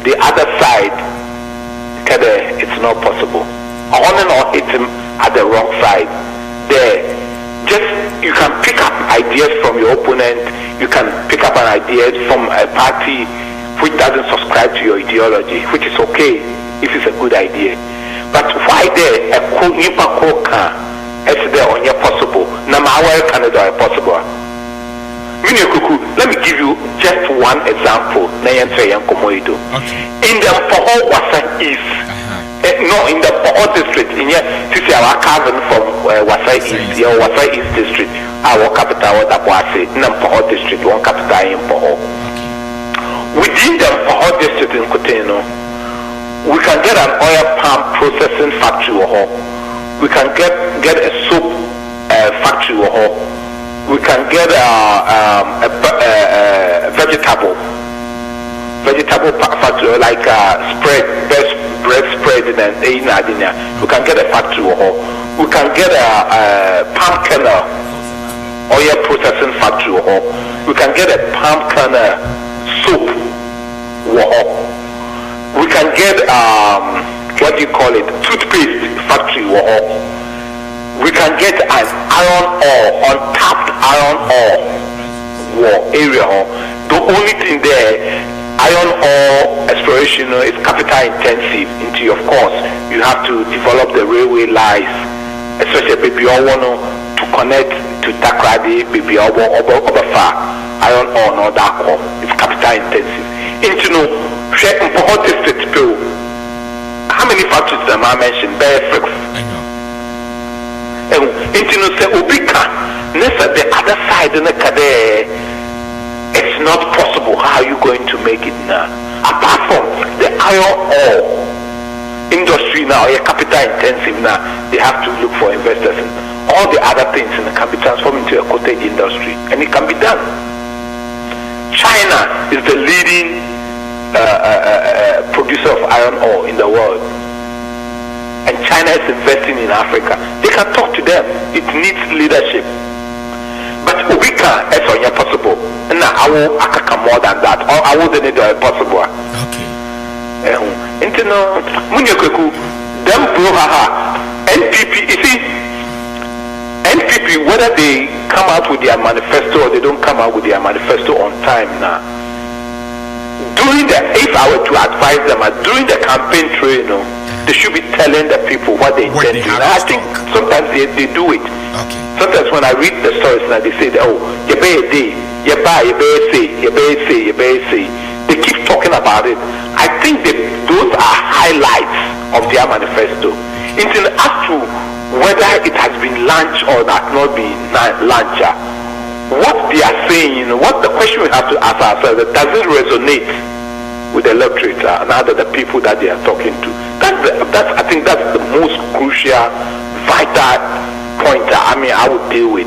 the other side, it's not possible. On and on, it's at the wrong side. There, just you can pick up ideas from your opponent. You can pick up an idea from a party which doesn't subscribe to your ideology, which is okay if it's a good idea. But why there a it's there on your possible? Namawa Canada possible. Let me give you just one example. Okay. In the Poho Wasa East, no, in the Poho district, in here, this is our cousin from Wasa East, your Wasa East district, our capital was Abuase, in the Poho district, one capital in Poho. Within the Poho district in Koteno, we can get an oil palm processing factory, we can get a soap factory, we can get a vegetable factory like bread spread and we can get a factory. We can get a palm kernel oil processing factory. We can get a palm kernel soap. We can get toothpaste factory. We can get an iron ore, untapped iron ore area. The only thing there, iron ore exploration is capital intensive. Of course, you have to develop the railway lines, especially baby to connect to Takrady, baby Obafa, iron ore, no that core. It's capital intensive. How many factories am I mentioned? Bare six. I know. The other side it's not possible. How are you going to make it now? Apart from the iron ore industry now, capital intensive now, they have to look for investors and all the other things can be transformed into a cottage industry, and it can be done. China is the leading producer of iron ore in the world. And China is investing in Africa. They can talk to them. It needs leadership. But Ubika is on your possible. And I will more than that. Or I wouldn't need possible. Okay. Them NPP, you see, NPP, whether they come out with their manifesto or they don't come out with their manifesto on time now. If I were to advise them, during the campaign trail, they should be telling the people what they intend to do. I think sometimes they do it. Okay. Sometimes when I read the stories now, they say, you better say. They keep talking about it. I think that those are highlights of their manifesto. As to whether it has been launched or not been launched, what they are saying, what the question we have to ask ourselves, does it resonate with the electorate and other the people that they are talking to? I think that's the most crucial, vital point I would deal with.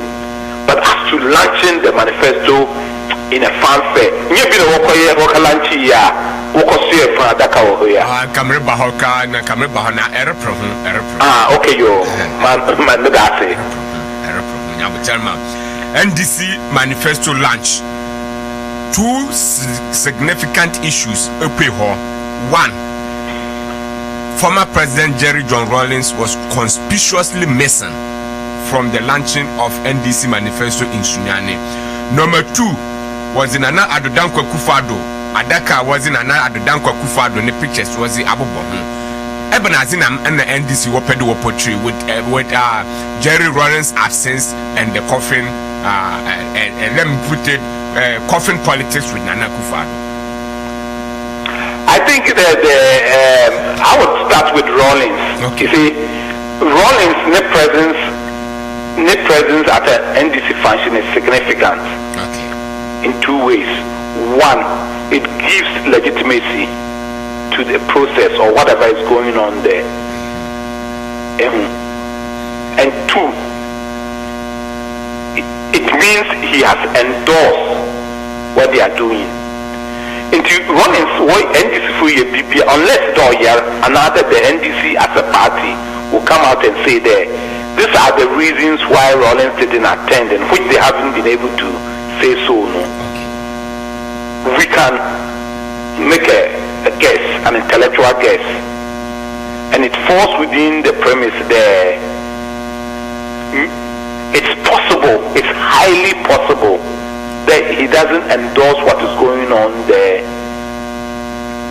But as to launching the manifesto in a fanfare, okay, NDC manifesto launch. Two significant issues. One, former President Jerry John Rawlings was conspicuously missing from the launching of NDC manifesto in Sunyani. Number two was in Nana Addo Dankwa Akufo-Addo. Adaka was in Nana Addo Dankwa Akufo-Addo. The pictures was the Abobo. Even as in and the NDC were portray with Jerry Rawlings' absence and the coffin, and let me put it, coffin politics with Nana Akufo-Addo. I think that I would start with Rawlings. Okay. You see, Rawlings' net presence at an NDC function is significant. Okay. In two ways. One, it gives legitimacy to the process or whatever is going on there. And two, it means he has endorsed what they are doing. Rawlings, NDC for your BP, unless another the NDC as a party will come out and say there, these are the reasons why Rawlings didn't attend, and which they haven't been able to say so. No, we can make a guess, an intellectual guess, and it falls within the premise there. It's possible, it's highly possible that he doesn't endorse what is going on there,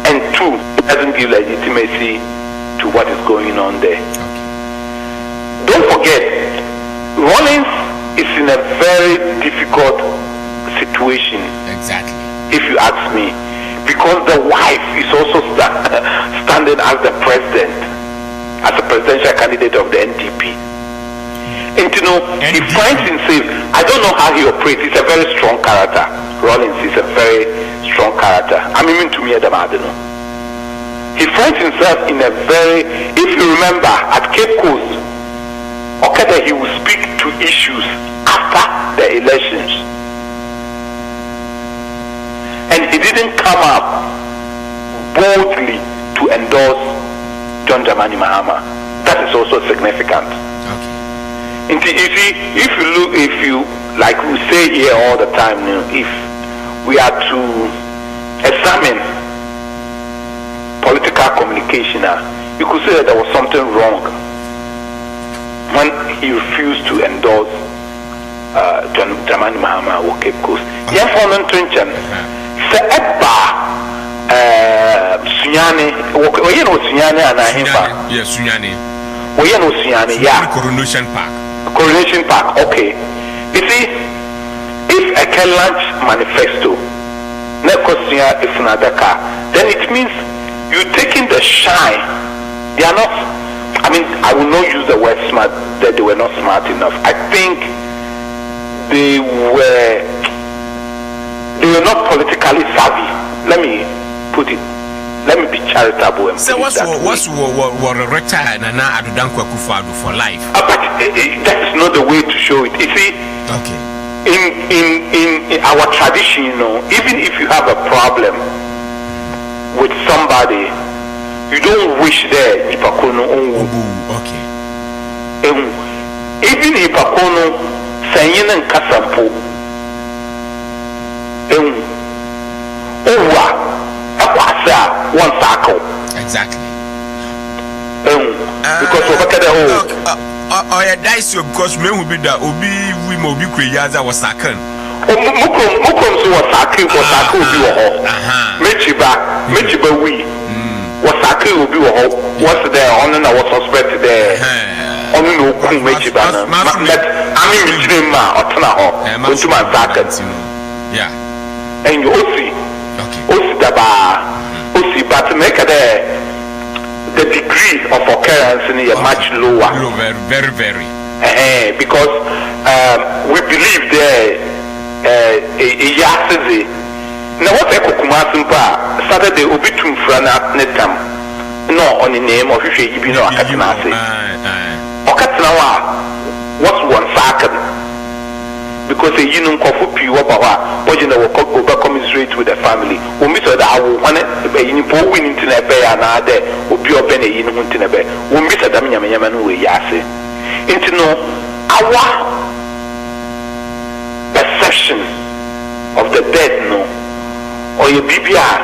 and two, he doesn't give legitimacy to what is going on there. Don't forget, Rawlings is in a very difficult situation. Exactly. If you ask me, because the wife is also standing as the president, as a presidential candidate of the NDP. And you know, he finds himself, I don't know how he operates, he's a very strong character. Rawlings is a very strong character. I mean, to me, I don't know. He finds himself in a very, if you remember, at Cape Coast, okay, that he will speak to issues after the elections. And he didn't come up boldly to endorse John Dramani Mahama. That is also significant. And you see, if you, like we say here all the time, you know, if we are to examine political communication, you could say that there was something wrong when he refused to endorse John Dramani Mahama or Cape Coast. Yeah, for non-Trinchen, say Eba Sunyani, you know Sunyani and Ahimba. Yes, Sunyani. You know Sunyani, yeah. Coronation Park. Coronation Park, okay. You see, if a can launch manifesto, then it means you're taking the shine. They are not, I mean, I will not use the word smart, that they were not smart enough. I think they were not politically savvy. Let me put it, let me be charitable and so what's what retired and now Adudankwa Akufo-Addo for life? But that is not the way to show it. You see, okay. In our tradition, you know, even if you have a problem with somebody, you don't wish there Ipakono onwu. Okay. Even Ipakono Sanyin and Kasampo. Owa Akwasa one circle. Exactly. Because yeah, that's because me will be that Obi we mo be Kriyaza was second. Mukom so was sakri was sakri obi wo ho. Mechiba we was sakri obi wo ho. What's there on na was suspect there. On no ku mechiba na. But I mean Mijima otna ho. Ontuma second. Yeah. And you see. Okay. Osi daba. Osi but make the degree of occurrence is much lower. Very, very. Because we believe there now what Saturday will be too frana netam no on the name of if you know Akatanase. Okatanawa what's one second because a union coffee pure but you know over commiserate with the family. We miss that I will want it in winning to a bear and other will be open a union to a bear. We miss a Damian who we yase. Into no our perception of the dead, no, or your BBR.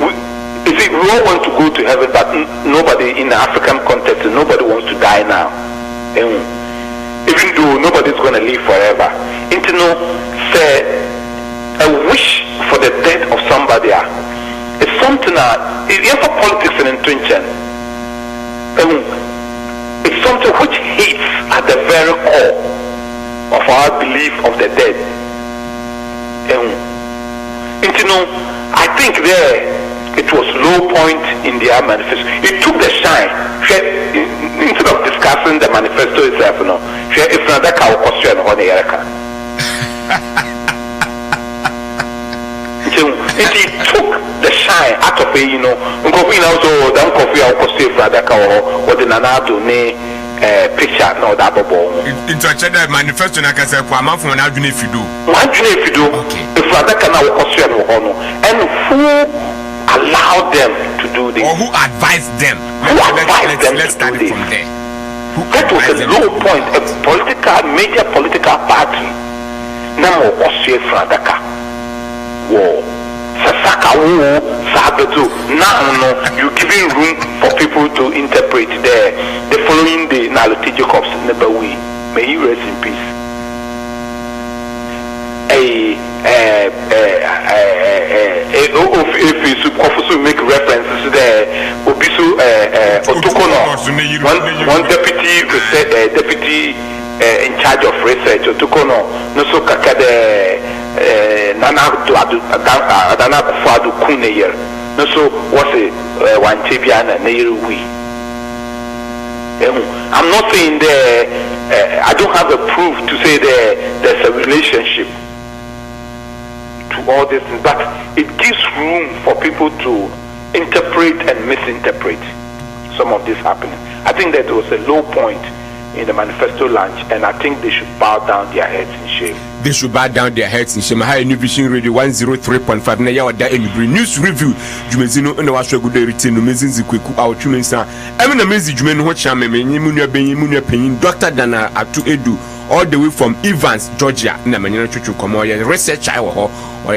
We all want to go to heaven, but nobody in the African context, nobody wants to die now. Even though nobody's going to live forever. Into no, say, a wish for the death of somebody is something even for politics and intention. It's something which hates at the very core of our belief of the dead. Into no, I think there it was low point in their manifesto. It took the shine. Instead of discussing the manifesto itself, no, if not that kind of question on the Erica. It took the shine out of it, you know. Also, the coffee or coffee or the Nanado picture, no double ball. Into a cheddar manifesto, I can say, I'm out from an argument if you do. Okay. If Radaka now question and who allowed them to do this? Or who advised them? Let's start it from there. That was a low point, a major political party. Now, Radaka war. Sasaka wo sabeto now you giving room for people to interpret the following day na Lotte Jacobs Nebawi. May he rest in peace. If you make references to the Obisu Otukono, one deputy in charge of research, Otukono, no so kakade Nana Adana Kufadu Kuneyer, no so what's it one Tibiana Nairobi. I'm not saying I don't have a proof to say there's a relationship to all this, but it gives room for people to interpret and misinterpret some of this happening. I think that there was a low point in the manifesto launch, and I think they should bow down their heads in shame. They should bow down their heads in shame. High New Vision Radio 103.5 na yawa da emibri news review jumezino ina washo gude retain no mezinzi kweku awo chumensa emi na mezi jumenu ho chama menyi munua penyin Dr. Dana Atu Edu all the way from Evans, Georgia na manyana chuchu komo ye researcher e wo ho or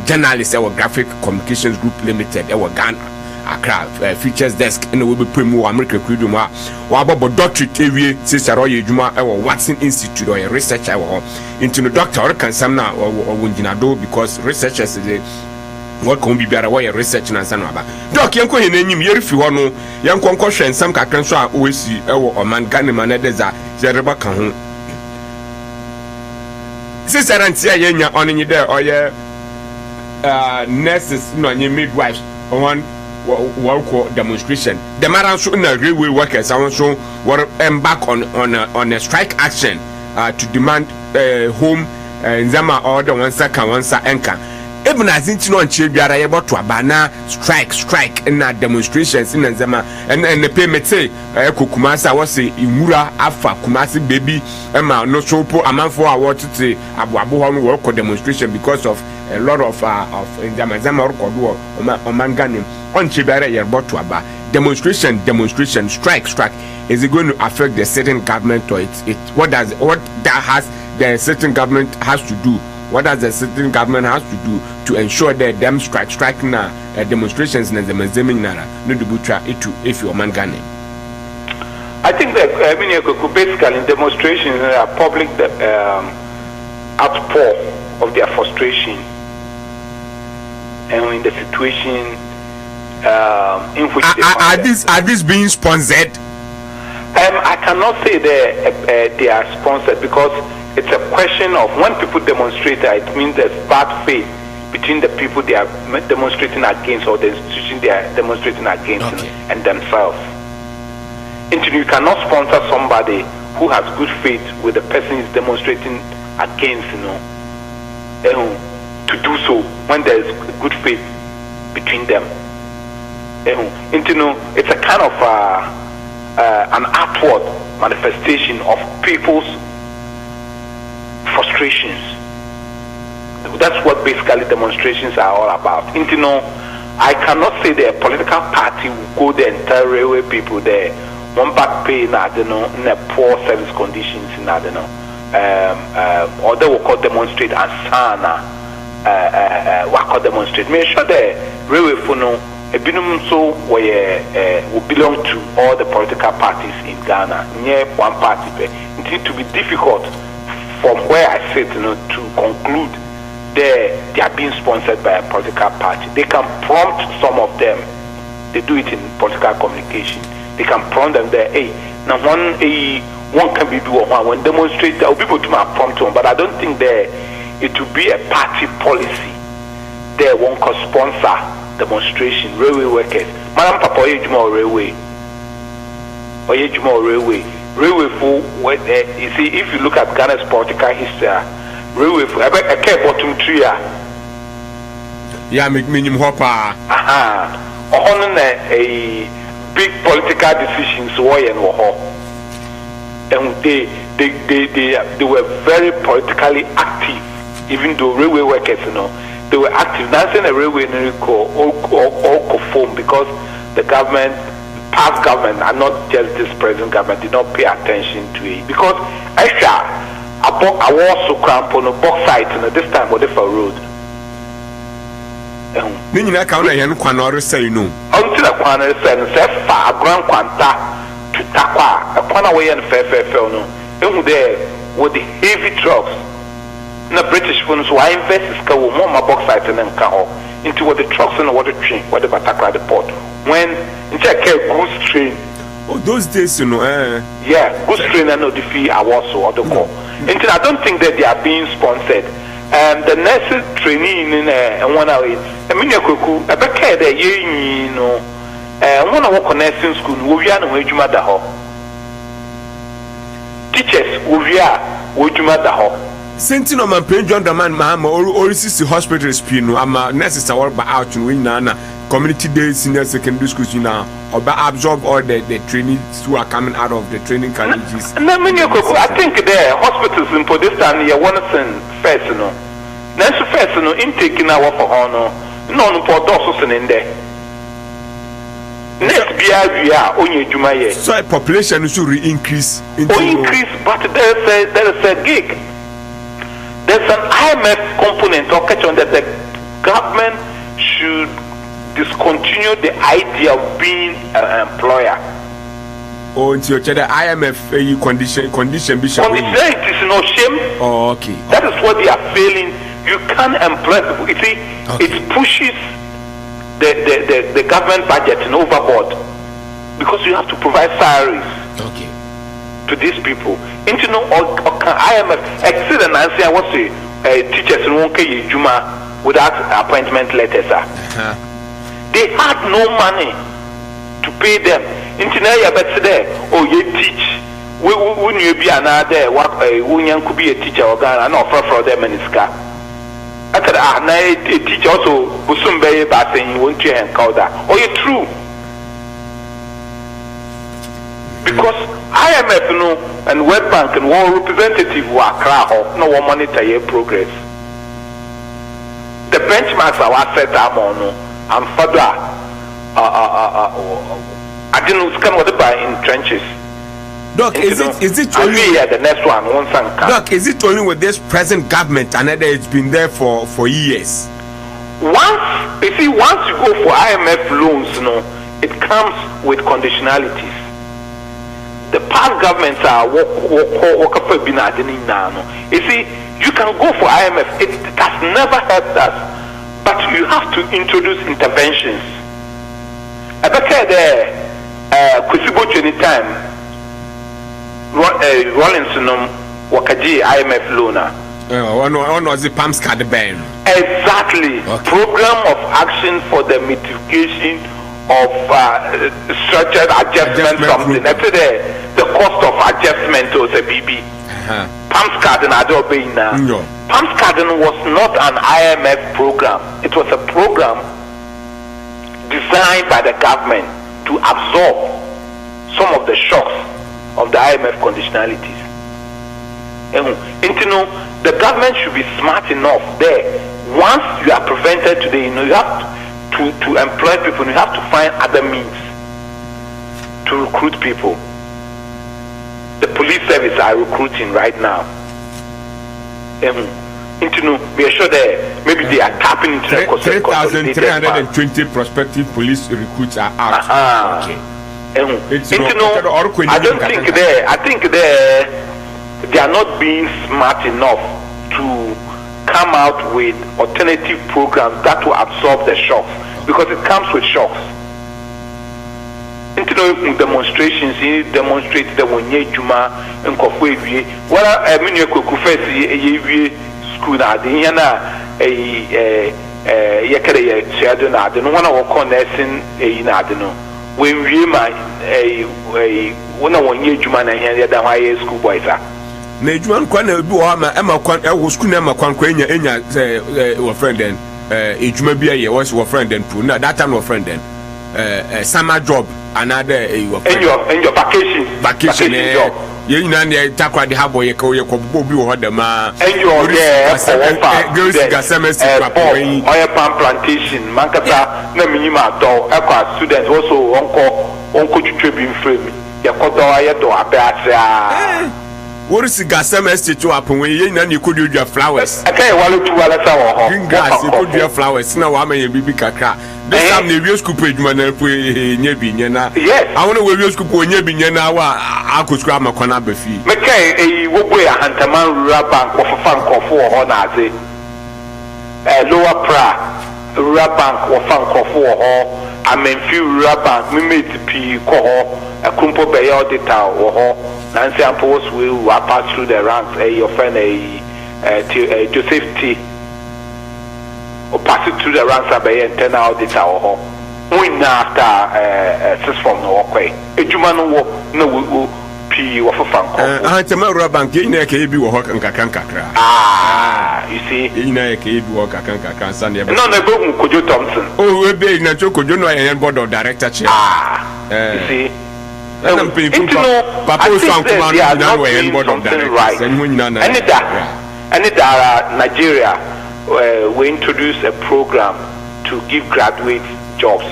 journalist e wo Graphic Communications Group Limited e wo Ghana Accra features desk in the will be primo America kudum wa bobo doctorate ewie sister oye adwuma e wo Watson Institute or researcher e wo into the doctor or kan sam na or wonjinado because researchers is what can be better way research na san aba doc yanko he nanyim ye refi ho no yanko nko hwe nsam kakran so a osi e wo oman Ghana man na deza zereba kan ho sister antia yenya onenyi there oye nurses no nye midwives on work demonstration. The matter so na railway workers also were embark on a strike action to demand home nzama order one sa enka. Even as it's not biara able to abana strike na demonstrations in nzama and the payment say Kumasi was say imura afa Kumasi baby ema no so po amanfo award to abu work demonstration because of a lot of nzama record omangani on Chibara Yerbo to Aba. Demonstration, strike. Is it going to affect the certain government or what the certain government has to do? What does the certain government has to do to ensure that them strike na demonstrations na zemezemi nara no dubutra if you man Ghana? I think that basically demonstrations are public outpour of their frustration and in the situation in which are these being sponsored? I cannot say they are sponsored because it's a question of when people demonstrate, it means there's bad faith between the people they are demonstrating against or the institution they are demonstrating against and themselves. And you cannot sponsor somebody who has good faith with the person is demonstrating against, to do so when there is good faith between them. It's a kind of an outward manifestation of people's frustrations. That's what basically demonstrations are all about. I cannot say that a political party will go the entire railway people there, one back pay in poor service conditions in or they will call demonstrate and sana will demonstrate. Make sure the railway for so we belong to all the political parties in Ghana. Near one party, it needs to be difficult from where I sit, to conclude they are being sponsored by a political party. They can prompt some of them. They do it in political communication. They can prompt them there. Hey, now one can be do one demonstrate. People to prompt one, but I don't think it will be a party policy. There one can sponsor demonstration, railway workers. Madam Papa Oyejuma Railway. Railway for you see, if you look at Ghana's political history, railway for I care bottom tree. Yeah, make minimum hopper. On a big political decisions and they were very politically active, even though railway workers, they were active. Dancing a railway all conform because the government, past government, and not just this present government, did not pay attention to it. Because extra, I was so cramped on a box site, this time, what if a road? ne nyina ka na ye no kwan ore say no until the kwan say no say fa agran kwanta to takwa a kwan away and fair no ehu there with the heavy trucks na British funds who invest ka wo mo ma bauxite na nka ho into what the trucks and what the train what the Batakra the port when in check goods train. Oh, those days, you know, yeah, goods train and no defeat awards or the call. Until I don't think that they are being sponsored. The nurses training in one hour. I mean, you could a back there, you know, one hour nursing school, we are no way to matter how. Teachers, we are what you matter how. Sentinel man, Prince John the man, Mahama, or is the hospital spino. I'm a nurses are work by out in Winana, community days, senior secondary schools, you know, or absorb all the trainees who are coming out of the training colleges. I think the hospitals in Podestan, you want to send first, you know. Next first, you know, intake in our for honor, no, for those in there. Next year, only Jumaye. So, population should increase. Increase, but there is a gig. There's an IMF component or catch on that the government should discontinue the idea of being an employer. Oh, until the IMF condition bishop. It is no shame. Oh, okay. That is what they are failing. You can't employ people. You see, it pushes the government budget overboard because you have to provide salaries. Okay. To these people, into no IMF exceed and answer what say teachers in one case Juma without appointment letters. They had no money to pay them. Into now you better there. Oh, you teach. Wouldn't you be another? What woman could be a teacher or and offer for them in his car. I said, now a teacher also will soon be by saying you won't and call that. Oh, you true. Because IMF and World Bank and World Representative were no one monitor your progress. The benchmarks are set up on and further I didn't scan what by in trenches. Doc, is it only the next one? Doc, is it only with this present government and it's been there for years? Once you go for IMF loans, it comes with conditionalities. The past governments are you see, you can go for IMF. It has never helped us, but you have to introduce interventions. I bet there, Kusibo anytime, Rollinson, Wakaji, IMF loaner. One was the PAMS card ban. Exactly. Okay. Program of action for the mitigation of structured adjustment something. After the cost of adjustment was a BB. PAMS card and Adobina. PAMS card was not an IMF program. It was a program designed by the government to absorb some of the shocks of the IMF conditionalities. The government should be smart enough there. Once you are prevented today, you have to employ people, you have to find other means to recruit people. The police service are recruiting right now. We are sure that maybe they are tapping into the 3,320 prospective police recruits are out. Okay. I think they are not being smart enough to come out with alternative programs that will absorb the shocks, because it comes with shocks. Demonstrations, you demonstrate the one year Juma and Kofwe. What I mean, you could school at the Yana a Yakare Shadona, the one of our nursing a Nadino. When we might a 1 year Juma and here the high school boys are. Najuan Kwana Buama, Emma Kwan, Ewuskuna Kwanquenya, your friend then, Ejumabia was your friend then, Puna, that time your friend then, summer job, another in your vacation job. You know, Takwa the Habo, Yakobi, or the ma, and your girls got semester, oil palm plantation, Mankata, Naminima, Equa students also uncle to tribune frame, Yakoto Ayato, Abasa. What is the gas estate to happen when you could do your flowers? I can't wallow to Walasa Green grass, you could do your flowers. Now I'm a baby cacra. This time the real scoop is man, yes, I want to wear your scoop when you're being I could scrap my corner beefy. McKay, a Wobway, Hunterman, Rabank, or Funk or Honazi, Lower Pra, Rabank or Funk or I mean, few Rabank, Mimit P. Coho, a Kumpo Bay auditor or Nancy Ampos will pass through the ranks, your friend, a Joseph T. Or pass it through the ranks and 10 auditor or win after 6 from the walkway. A Jumano no. P of a funk. I tell my Rabank, in a cave or Hock and Kakanka. Ah, you see, in a cave or Kakanka, Sunday. No, the book could you Thompson. Oh, we're being natural, could you know I am board of director chair? You see, I'm paying Papa found command way and board of directors and when none. And Nigeria, we introduced a program to give graduates jobs,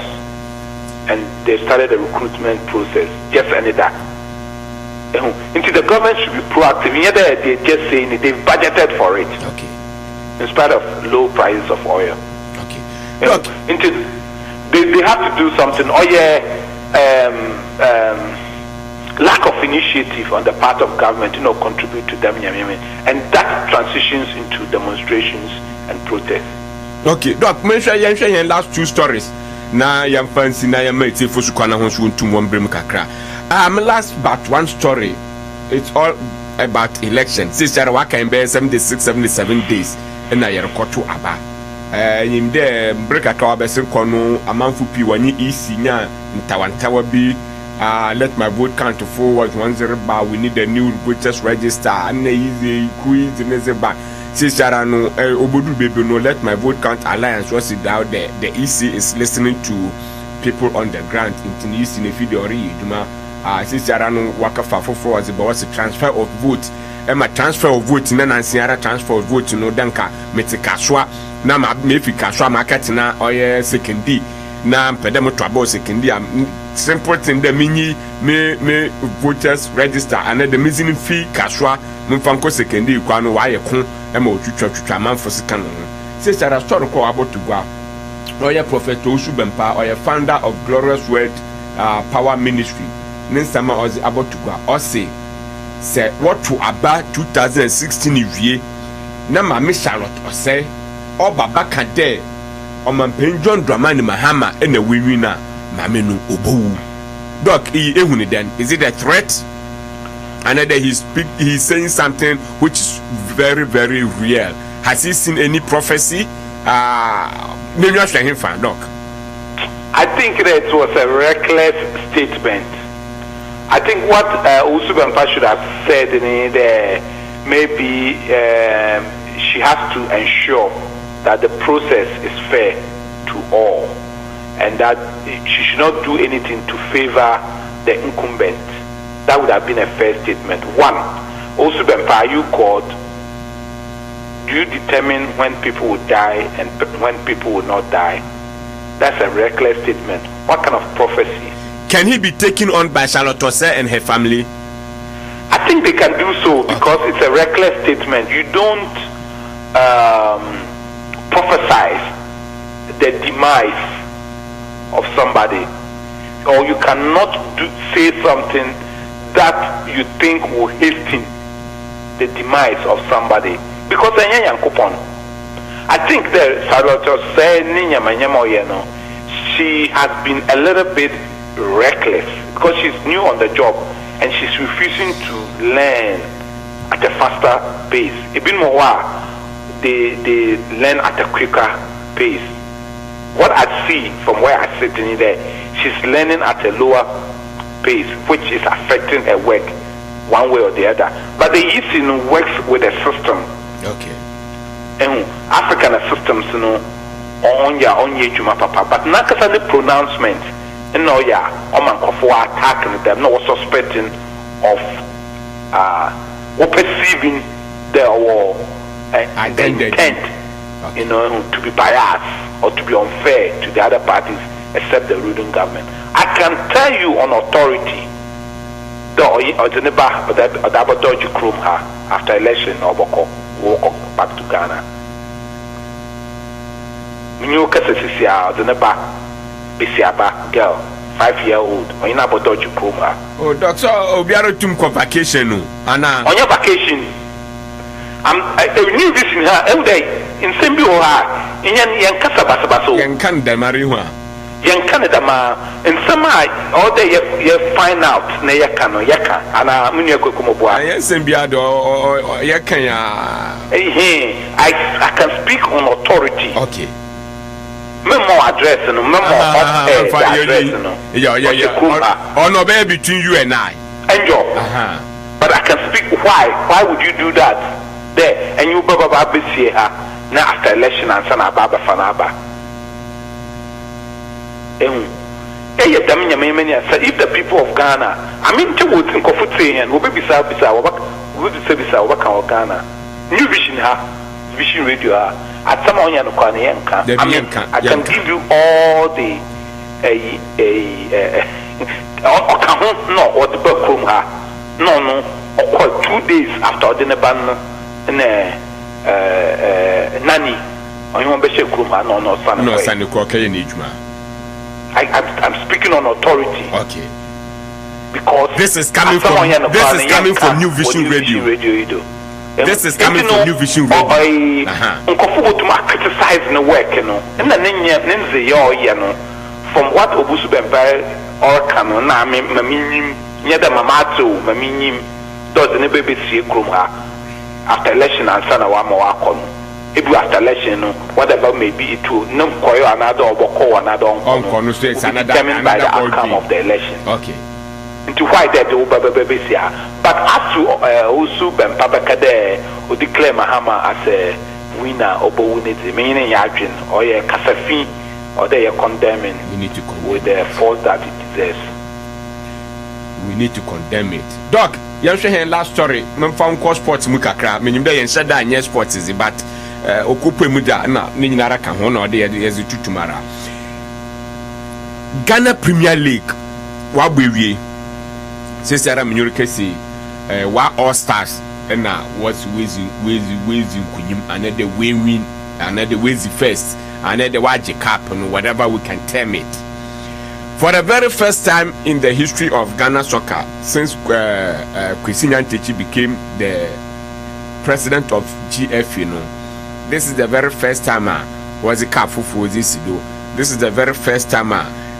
and they started the recruitment process. Just any that. Into the government should be proactive. Yet they're just saying they've budgeted for it. Okay. In spite of low prices of oil. Okay. Look, into they have to do something. Oh yeah, lack of initiative on the part of government, contribute to them, and that transitions into demonstrations and protests. Okay. Doc, mention your last 2 stories. Na yam fancy na yam mate for sukwana ho so ntum won brem kakra. Last but one story. It's all about election. Sister waka in 76-77 days and I record to aba. In there break a car besin kono amanfu pi wani isi nya ntawantawa bi. Let my vote count to forward 10 bar. We need a new voters register and easy quiz in the back. Sister no obodu baby no let my vote count alliance was it out there. The EC is listening to people on the ground in EC in a video juma. Sister no waka for was about the transfer of vote. My transfer of vote na nansiara transfer of vote no danka metikaswa na mefi kaswa market na oye secondary na pedemo trouble secondary simple thing the mini me voters register and the missing fee kaswa mfanko secondary kwa no waye ko ma otwitwa manfo sika no sister story ko about to go oye prophet Osubempa oye founder of Glorious Word Power Ministry ninsama ozi about to go o say what to about 2016 wie na ma me Charlotte o say o baba ka de o mampen John Dramani Mahama na wewi na ma me no obowu doc ehunu then is it a threat? Another he's saying something which is very, very real. Has he seen any prophecy? Maybe I should him fan, Doc. I think that it was a reckless statement. I think what Osubempa should have said in there, maybe she has to ensure that the process is fair to all, and that she should not do anything to favor the incumbent. That would have been a fair statement. One, Osubempa, are you called? Do you determine when people will die and when people will not die? That's a reckless statement. What kind of prophecy? Can he be taken on by Charlotte Ose and her family? I think they can do so because it's a reckless statement. You don't prophesize the demise of somebody, or you cannot say something that you think will hasten the demise of somebody. Because I think that Charlotte said she has been a little bit reckless because she's new on the job and she's refusing to learn at a faster pace. Even more, they learn at a quicker pace. What I see from where I sit in there, she's learning at a lower pace, which is affecting her work one way or the other. But the EC works with a system. Okay. And African systems, on your juma papa. But not because of the pronouncement, attacking them, no suspecting of or perceiving their intent, to be biased or to be unfair to the other parties except the ruling government. I can tell you on authority or the neighbor or that dodge chrome her after election or walk back to Ghana. New Cassisia, the neighbor, Bisiaba girl, 5-year-old, or in about dodge chrome her. Oh, Doctor Obiaro Tumko vacation, Anna. On your vacation, a new vision her every day in Simbu in Yan Casabasabaso, Yan Canada Marijuana. Yan Canada ma in some all day you find out na yaka no yaka ana munye kokomobwa. Yes, Simbiado or Yakanya. I can speak on authority. Okay. Memo address no memo address no. Yeah. On obey between you and I. Enjoy. But I can speak why would you do that there and you baba be here na after election and sana baba fanaba. If the people of Ghana, I mean, to would think of foot saying, will be beside Ghana. New vision, vision radio, at some on I can give you all the no, or the backroom, no, 2 days after the ban nanny, or you want to say, no, Sunday Coca in Ijma. I'm speaking on authority. Okay. Because this is coming from New Vision Radio. This is coming from New Vision Radio. Uncle to criticize the work, you know. And then you know, from what Obusu Bemba or Kano, Maminim, Yada Mamato, Maminim, does the baby see Krumha after election and Sanawamo Akon. If you after election, whatever may be, it will no coil another or call another on determined by the outcome of the election. Okay. Into why that the baby here. But as to Usu Ben Pabakade who declare Mahama as a winner or Bowunity, meaning Yajin or a Kasafi or they are condemning with the force that it deserves. We need to condemn it. Doc, you share last story. Found call sports mukakra. Meaning they said that yes sports is but okupe muda na ninyara ka ho na ode ye tutumara. Ghana Premier League wa gbewie. Sisi ara menyorika si wa All Stars na was wezi kunyim another way win another wezi first another waji cap and whatever we can term it. For the very first time in the history of Ghana soccer, since Kwesi Nyantakyi became the president of GF, this is the very first time was a cap for this do. This is the very first time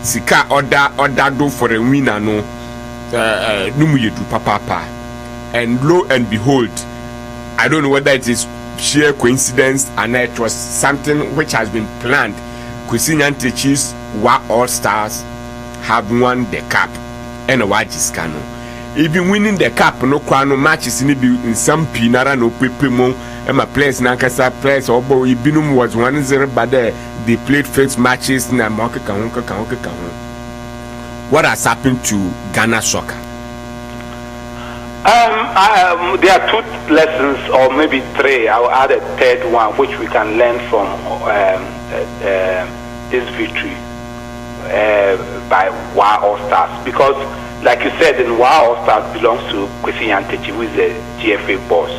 Sika order do for a winner no numuyedu papa. And lo and behold, I don't know whether it is sheer coincidence and it was something which has been planned. Kwesi Nyantakyi's All Stars have won the cup and a Wajiscano. Even winning the cup, no quano matches in some pinara no pipimo, and my place Nankasa place or Ibinum was 1-0, but they played first matches in America. What has happened to Ghana soccer? There are 2 lessons, or maybe 3. I'll add a third one, which we can learn from this victory. By All Stars, because like you said, in All Stars belongs to Kwesi Nyantakyi, who is the GFA boss.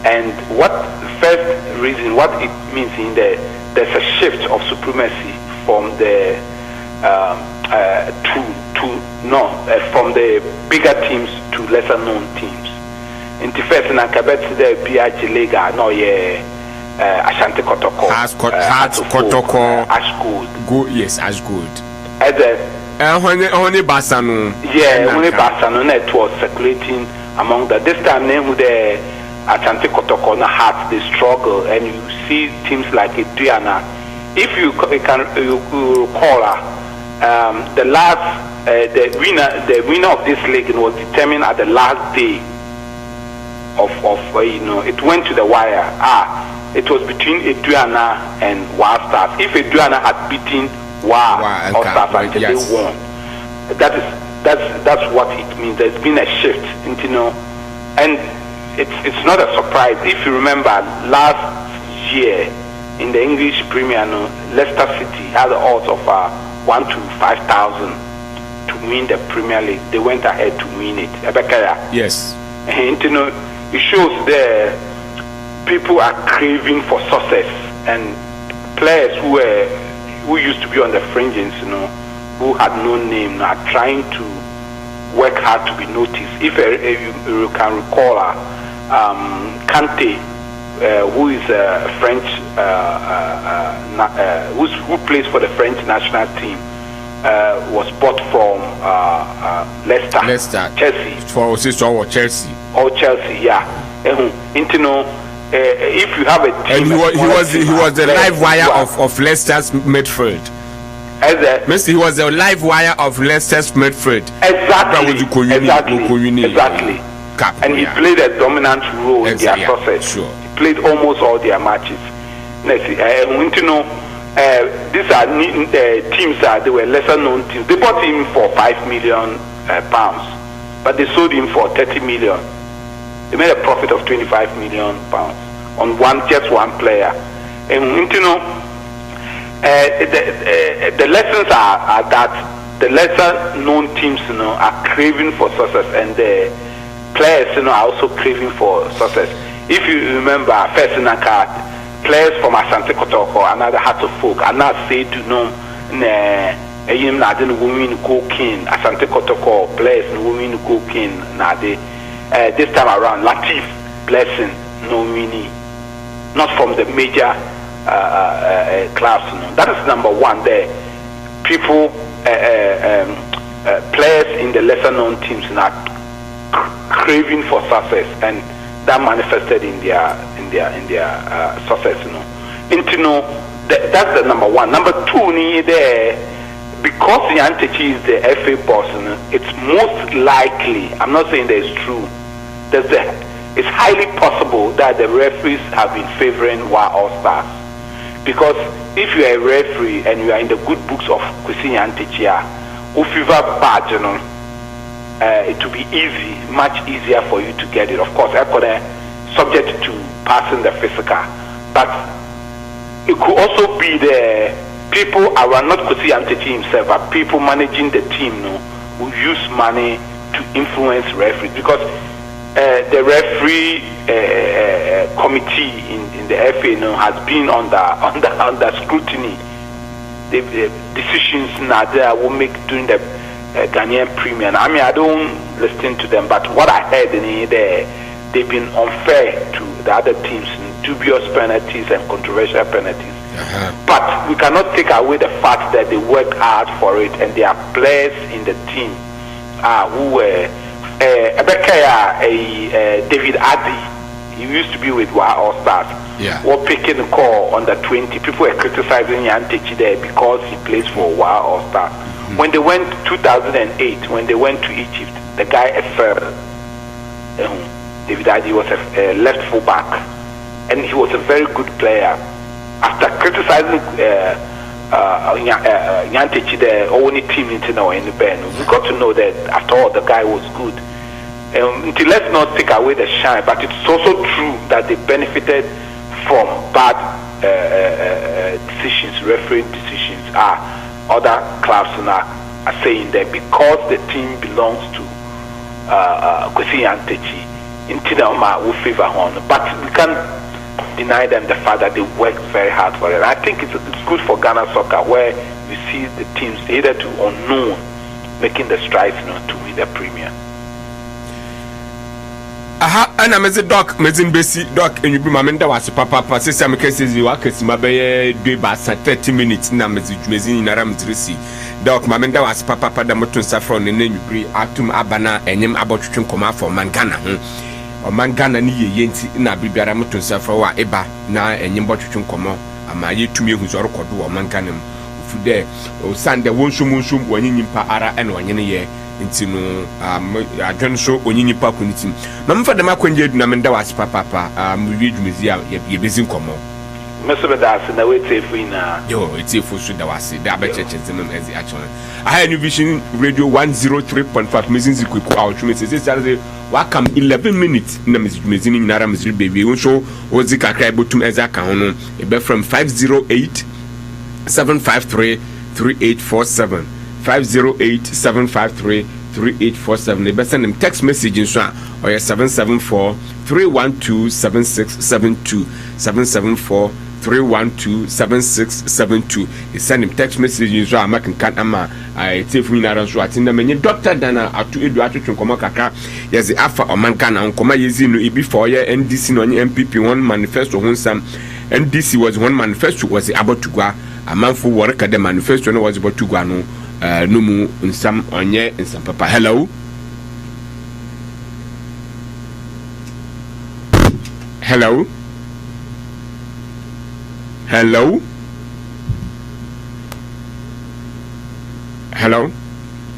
And what first reason, what it means in there's a shift of supremacy from the from the bigger teams to lesser known teams. In the first in Akabet the PH Lega no Ashanti Kotoko, Ash Gold. Yes, Ash Gold. Only Basano. Yeah, only Basano net was circulating among the. This time, name with the Ashanti Kotoko na Hearts, they struggle, and you see teams like Adriana. If you can recall, the last the winner of this league was determined at the last day of it went to the wire. It was between Adriana and Wild Stars. If Adriana had beaten All Stars until they won, that's what it means. There's been a shift, and it's not a surprise. If you remember last year in the English Premier, Leicester City had the odds of 1 to 5,000 to win the Premier League. They went ahead to win it. Yes. And you know, it shows that people are craving for success, and players who used to be on the fringes, you know, who had no name, are trying to work hard to be noticed. If you can recall, Kante, who is a French, who plays for the French national team, was bought from Leicester, Chelsea. For Chelsea. Or Chelsea, yeah. You know, if you have a team, and he was the live wire of Leicester's midfield. He was the live wire of Leicester's midfield. Exactly. And he played a dominant role in their success. Sure. He played almost all their matches. You know, these are teams that they were lesser known teams. They bought him for £5 million, but they sold him for 30 million. They made a profit of £25 million on just one player. And you know, the lessons are that the lesser known teams, you know, are craving for success, and the players, you know, are also craving for success. If you remember, first in a card, players from Asante Kotoko, another Heart of Folk, and now say to know, women go king, Asante Kotoko players, women go king, this time around, Latif Blessing, no mini, not from the major clubs. You know. That is number one there. People, players in the lesser known teams are craving for success, and that manifested in their success. You know, and you know that's the number one. Number two, because Yantechi is the FA boss, you know, it's most likely, I'm not saying that it's true, it's highly possible that the referees have been favoring Wa All Stars. Because if you are a referee and you are in the good books of Kwesi Yantechi, Ufiva badge, you know, it will be easy, much easier for you to get it. Of course, subject to passing the physical, but it could also be the people around, not Kwesi Yantechi himself, but people managing the team, you know, who use money to influence referees. Because the referee committee in the FA, you know, has been under scrutiny. The decisions now they will make during the Ghanaian Premier. I mean, I don't listen to them, but what I heard they've been unfair to the other teams, dubious penalties and controversial penalties. But we cannot take away the fact that they work hard for it, and there are players in the team who were David Addy. He used to be with All Stars. Yeah. Were picking the call on the 20. People were criticizing Yantechi there because he plays for All Stars. Mm-hmm. When they went 2008, when they went to Egypt, the guy fell. David Addy was a left fullback, and he was a very good player. After criticizing Yantechi, the only team in the band, we got to know that after all, the guy was good. Let's not take away the shine, but it's also true that they benefited from bad decisions, refereeing decisions. Other clubs are saying that because the team belongs to Kwesi Yantechi, will favor him, but we can't deny them the fact that they worked very hard for it. I think it's good for Ghana soccer, where you see the teams either to unknown making the strides, you know, to win the Premier. And I'm a doc, Mazin Bessie, doc, and you be my mentor was papa, says some cases you are kissing my bay, do by 30 minutes, Namazin in Aramtrisi. Doc, my mentor was papa, the Motun Saffron, and then you bring Atum Abana and Yam Abotun Coma for Mangana. Or Mangana ni Yenti in a Bibiaramutun Saffro, Eba, na and Yambotun Coma, and my year to me who's or Manganum. There, or Sunday won't show when you para and 1 year. Into no I don't show onyini pa kuniti na mfa dem akwanje du na menda was papa we read museum ye busy komo meso be that na we tefu ina yo it's if so that was the abe church them as actually I had New Vision Radio 103.5 missing ziku out me say Saturday welcome 11 minutes na missing na ram zil baby won show ozi kakra botum eza ka hono e be from 508 753 3847 508-753-3847. The best send them text message in so or 774-312-7672 774-312-7672. You send him text message in so I'm making can ama I take me na so atinda menye doctor dana atu edu atwetwe nkoma kaka yes afa omanka na nkoma yezi no ibi for ye NDC no MPP one manifesto hunsam NDC was one manifesto was about to go amanfo work the manifesto no was about to go no no mu nsam onye nsam papa. Hello. Hello. Hello. Hello.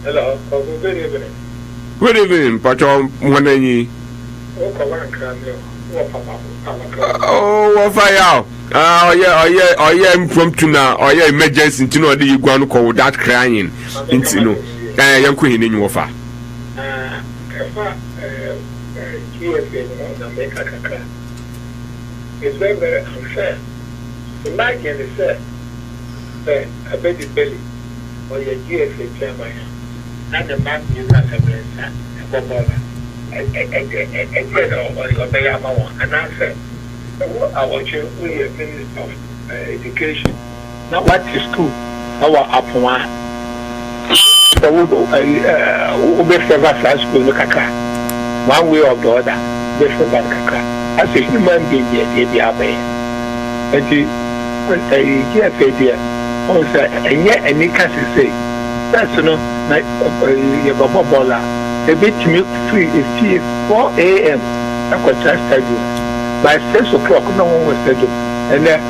Hello. Good evening. Good evening, Pacho Mwanani. Oh, fire. Oh yeah, impromptu now. Oh yeah, emergency. You know, you go and call without crying. You know, young queen in your far. It's very, very unfair. Imagine they said, I bet the belly or your GFA chairman, and the man you got a blessing, a bobber, and I said, I want you, we are Minister of Education. Now, what is school? Our upper one. So, we school, one way or the other, different than Kaka. As a human being, they be away. And the GFA, also, and yet, and you can't say, that's no, like your Bobola. A bit to me free is 4 a.m. I could just tell you. By 6 o'clock, no one was scheduled. And then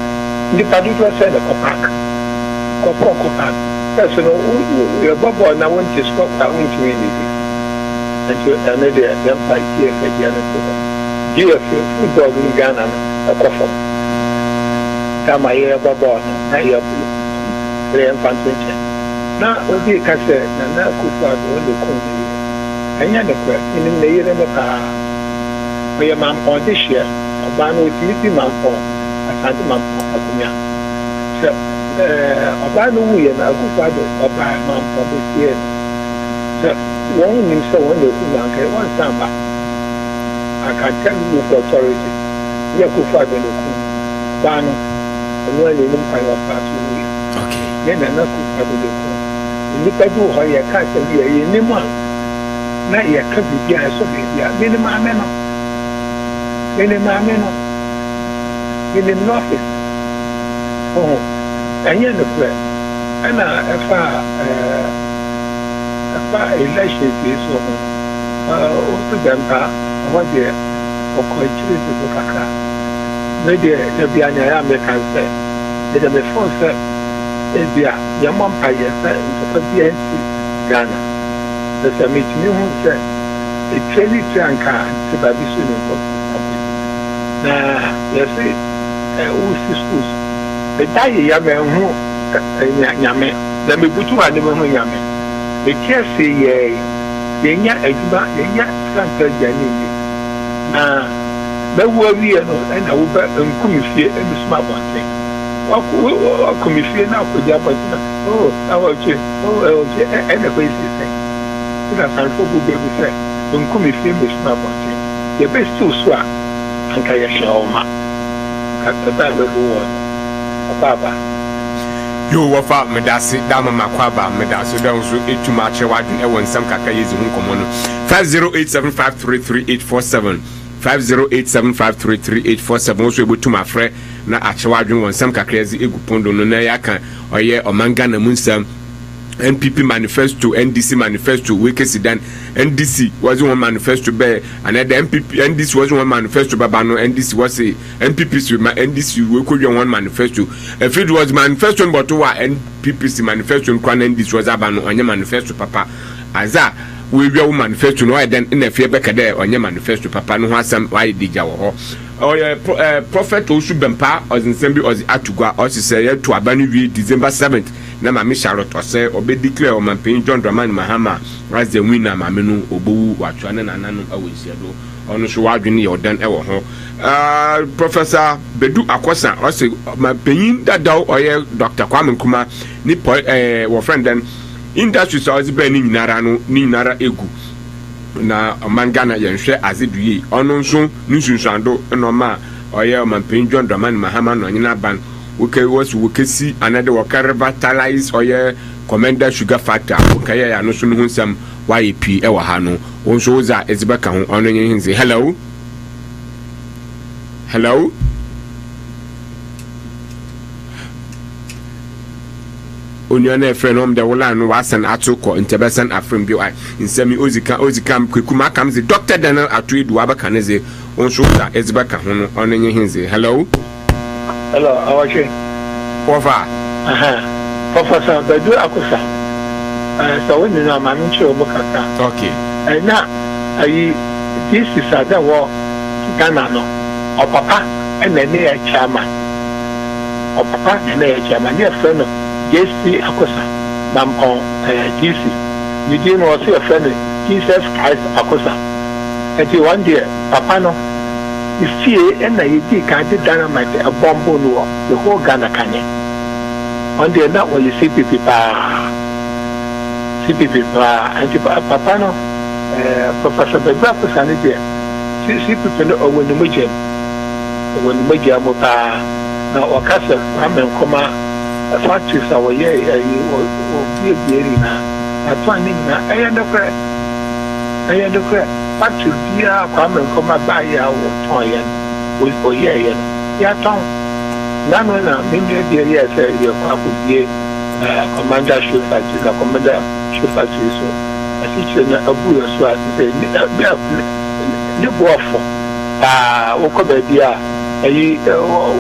the Padua said, a park. That's no, your Bobo now went to stop that one community. And to another, them by GFA, GFA, football in Ghana, a coffin. Tama ye Bobo, na ye Fantin. Now, Obi Cassa, and now Kufa, the Kundi. And Yanaka, in the year in the car. We are man on this year, a man with meeting man for a sentiment of Akumia. So, a bad way and a good father of a man for this year. So, one means so when you can one samba. I can tell you with authority. We are good father in the Ban, and when you know I was passed away. Okay. Then another good father in the Kun. You look at you how you can't be a minimum. Now you can't be a so be a minimum. In the office. Oh, and yet the prayer. And a far election is over. Also, what there for coincidence to Kaka. Maybe there be an American say. There may force is the young empire into the Ghana. There's a meeting who said a training trunk to be soon. Yes, schools. The die Yame who Yame, let me put to animal Yame. The care say, yea, Yenya, Yenya, Santa Janini. Now, there were we and I will bet and come here and the smart one thing. What come here now for the apple? Oh, I will check. Oh, and the basis thing. That's how people will be said. Don't come here, the smart one thing. The best to swap. Anka yashoma kataba bewo baba yo wafa medasi dama makwaba medasi don so etuma che wadun e won sam kaka yezi hu komo no 50875333847 50875333847 also ebotuma frɛ na ache wadun won sam kaka yezi egupondo no na yaka oye omanga na munsam NPP manifesto, NDC manifesto, Wikisidan, NDC was one manifesto bear, and the NDC was one manifesto, Babano, NDC was a NPP, NDC, we could one manifesto. If it was manifesto, but what NPP manifesto, NDC was Abano on your manifesto, Papa. As that, we will manifesto, no, then in a fear back there on your manifesto, Papa, no, has some why did you or prophet Oshu Bempa, or in Sembi, or the Atugua, or to say to Abani December 7th. Na mami Charlotte ose obe declare o mampin John Dramani Mahama as the winner mamenu obu watwane nananu awesi do ono so wadwene ye odan e wo ho Professor Bedu Akosa ose mampin dadaw oye Dr. Kwame Nkrumah ni wo friend den industries always be ni nyinara egu na mangana yenhwe azeduye ono nso nusunsuando no ma oye manpen John Dramani Mahama no nyina ban wokesi another revitalize oye commander sugar factor okay ya no so no hunsam why p e wa ha no onso uza ezibeka ho ono nyenze hello Onyana friend the wala no wasan atoko intebesan afrem bi insemi ozika kwekuma kam ze Dr. Daniel Atuidu abaka ne ze onso da ezibaka ho no ono nyenze hello awache over Professor Bedu Akusa so when na ma nchi obukaka okay na ayi this is ada wo Ghana no o papa ene ne ya chairman ne friend JC Akosa Nampon GC. You didn't want to see a friend Jesus Christ Akosa. And one day, Papa no, you see, and you can't dynamite a bomb on the whole Ghana Canyon. One day, not when you see people, and Papa no, Professor Begrakus and it, see people know when the Mujem, now, Okasa, Ramen, factories our year or be na atwani na ayendo kra factory dia kwame koma ba ya wo ton ye o ye ya ton na no na mimi dia ya say ye kwa ku die commander shoot factory na commander shoot factory so asiche na abu yo so ase ni boafo wo ko ba dia ayi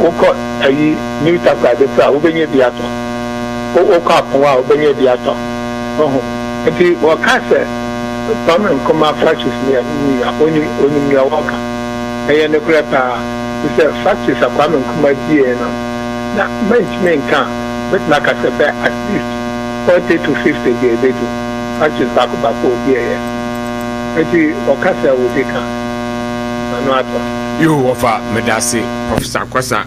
woko ayi milita private pra obenye biato woko aponwa obenye biato enti wakase tome nkoma factories ni oni ya waka eye ne kureta se factories akwame nkoma die no na management kan but na kase be at least 40 to 50 dey do factories back die enti wakase wo deka no ato yo ofa medase Professor Akwasa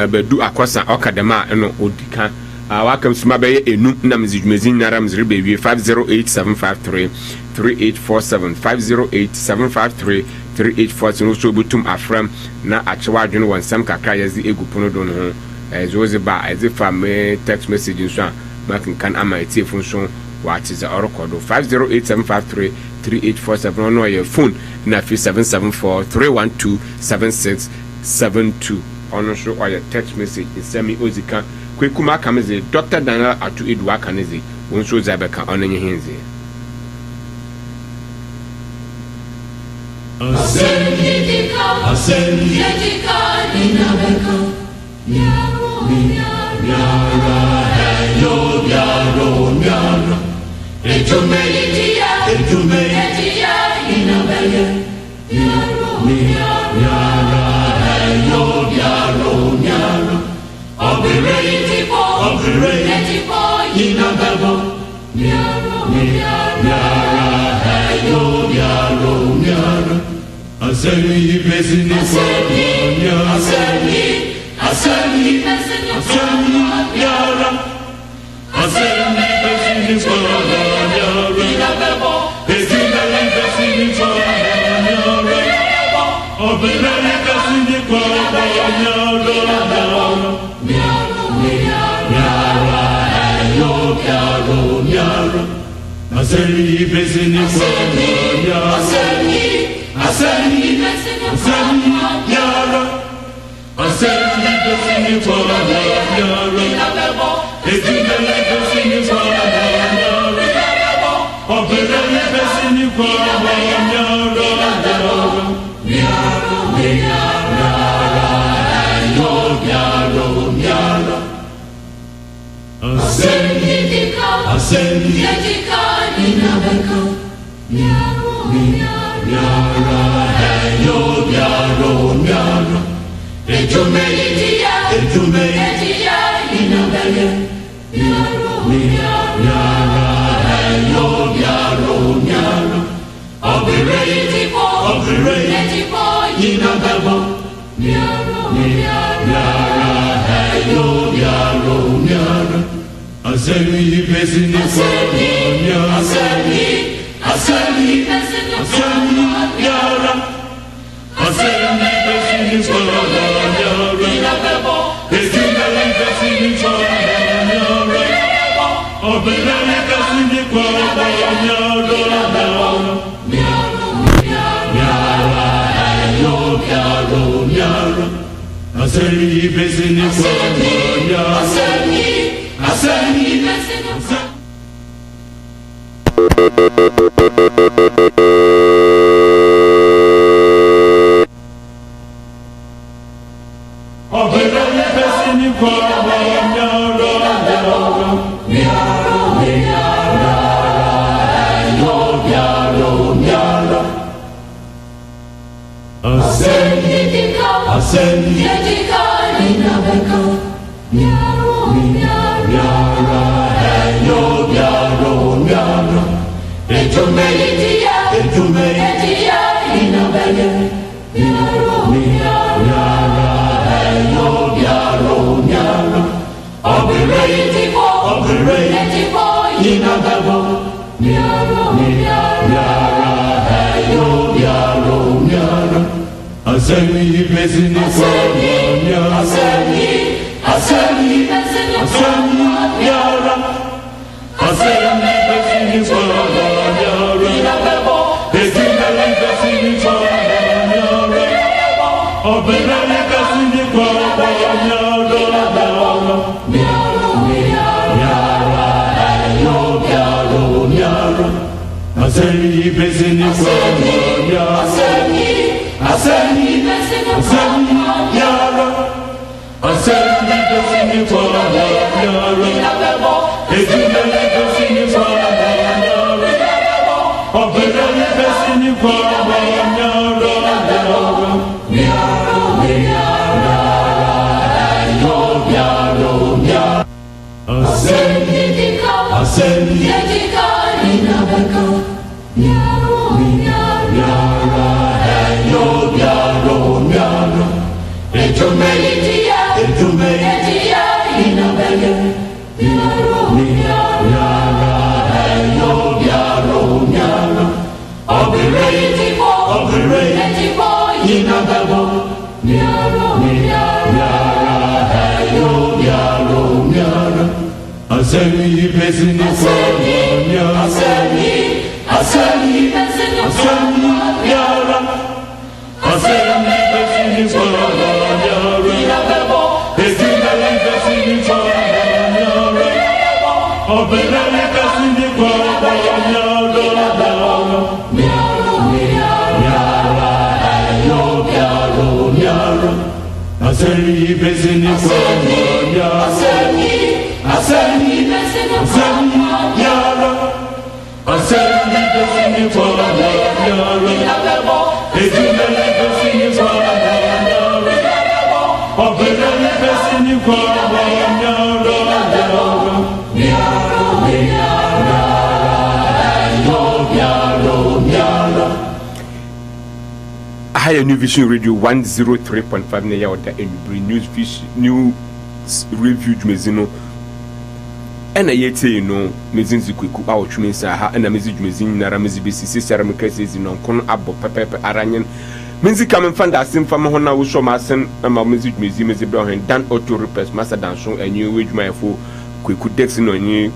Bedu Akwasa okadema no odika wakam suma be enu na mzijumezi nara mziribe 508753 3847 508753 so butum afram na achewa adwene wonsam kakra yazi egupono do no ho ezoze ba ezifa me text message nso a makin kan ama etifun so watiza orokodo 508753 3847 no your phone na 774-312-7672 ono so or your text message isemi ozika kwekuma kameze Dr. Daniel Atuidu akaneze wonso zabeka ono nyehenze Ascendika inabeka yaro etumelia inabeka yaro operativo inabeka yaro asemi pesini yara asemi pesini yara pesini operativo pesini yara asemi pesini yara asemi pesini Higher New Vision Radio 103.5 na ya oda Enubri News Review Jumezino ena yete no mezinzi kweku a otwume sa ha ena mezi jumezin nara mezi besi sesara mekase zino kono abo pepepe aranyen menzi kamen fanda asim fama hona wo so masen ama mezi jumezi mezi bra hen dan auto repairs master danson enyi wedwumayefo kweku dex no nyi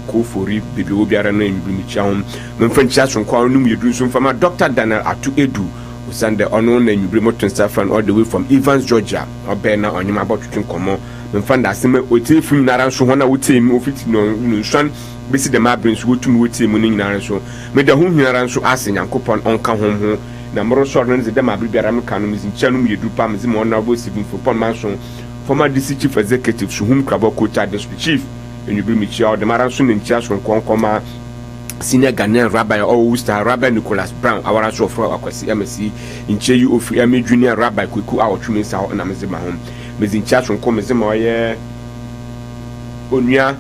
ko fori bebe wo biara na Enubri micha hom memfancha so kwa no yedu so fama Dr. Daniel Atu Edu Sunday ono na Enubri motor safran all the way from Evans, Georgia. Obena onyima about twin komo. Memfanda aseme otefu nyinara nso hona wotemi ofiti no nsan besi de mabrin so wotumi wotemi no nyinara nso. Me da hu nyinara nso ase Nyankopon onka ho na moro so no de mabri biara me kanu mizincha no yedu pa mezi mo na bo sivin for pon manso former DC chief executive Suhum Krabo Kocha district chief Enubri michia de maranso ne nchia so konkoma senior Ghanaian rabbi or Worcester Rabbi Nicholas Brown awara so for akwasi MSc inche you of junior rabbi kweku a otwume sa na mezema hom mezincha so nko mezema oye onua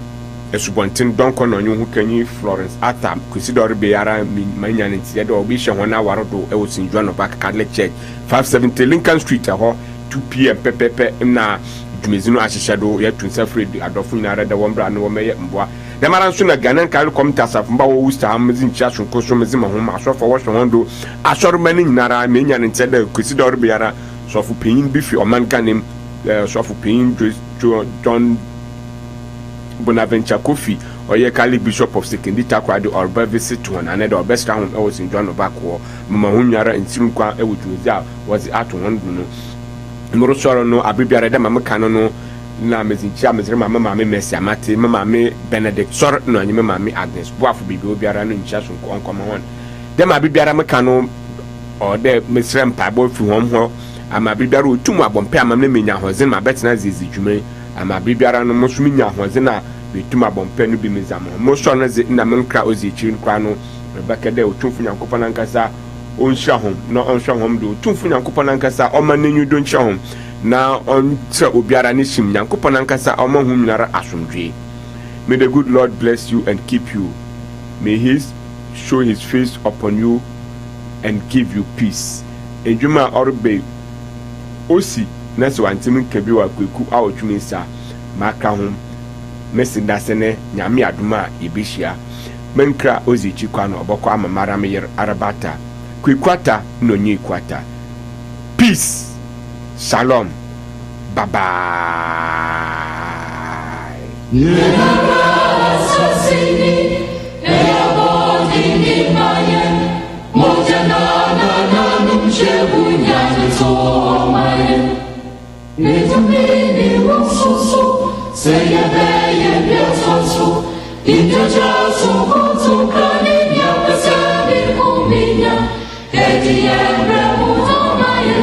esubonten donko no nyu hu kanyi Florence Atam kwisidore be yara manya ntie de obi hye hona warodo e wosin Joan Park Catholic Church 570 Lincoln Street aho 2 p.m. pepepe na jumezino ahyehyado ya tunsa Fred adofo nyara da wombra no womeye mboa demaran so na Ghanaian Carol Committee from Bawo Worcester amazing church ko so mezima ho ma so for wash hondo asoro mani nyinara me nya ne ntede kwesi do biara so fu pain bi fi oman kanem so fu pain John Bonaventure Kofi oye Kali Bishop of Sekendi Takwado or ba visit to one another best town was in John Obako mama hu nyara ntirim kwa e wotuzi a was at one no moro soro no abibiara da mama kano no na mezinchia mezire mama Messi amate mama Benedict soro no anyi mama Agnes boafo bibi obiara no nchia so nkoma hon dem abibiara mekano or de mesrem pa bo fi hom ho ama bibiara otum abompe ama me menya hozen ma betina zizi dwume ama bibiara no mosumi nya hozen na betum abompe no bi mezamo mo so no ze na menkra ozi chirin kwa no rebeka de otumfu nyankopon nankasa onhia hom na onhia hom do otumfu nyankopon nankasa o manenyu do nhia hom na ontra obiara ni shim nyankopon nankasa o mahum nyara asomdwe. May the good Lord bless you and keep you. May he show his face upon you and give you peace. Ejuma orbe osi nese wantimi kebi wa kweku a otwumisa maka hom mesidasene nyame aduma ibishia menkra ozi chikwa no oboko amamara meyer arabata kwekwata no nyi kwata. Peace, shalom, bye bye. Say